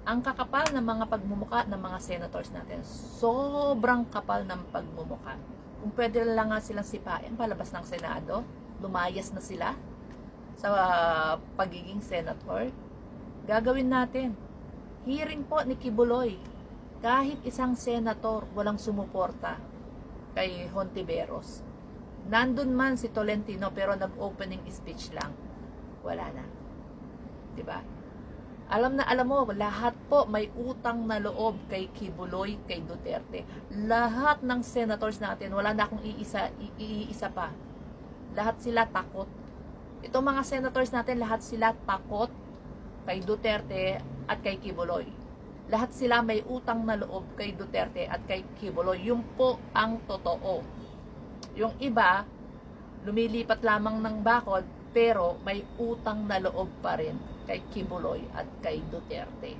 Ang kakapal ng mga pagmumuka ng mga senators natin. Sobrang kapal ng pagmumuka. Kung pwede lang nga silang sipain palabas ng Senado, lumayas na sila sa pagiging senator, gagawin natin. Hearing po ni Kibuloy, kahit isang senator walang sumuporta kay Hontiveros. Nandun man si Tolentino pero nag-opening speech lang. Wala na. 'Di ba? Alam na alam mo, lahat po may utang na loob kay Kibuloy, kay Duterte. Lahat ng senators natin, wala na akong iisa pa. Lahat sila takot. Itong mga senators natin, lahat sila takot kay Duterte at kay Kibuloy. Lahat sila may utang na loob kay Duterte at kay Kibuloy. Yung po ang totoo. Yung iba, lumilipat lamang ng bakod, pero may utang na loob pa rin kay Kibuloy at kay Duterte.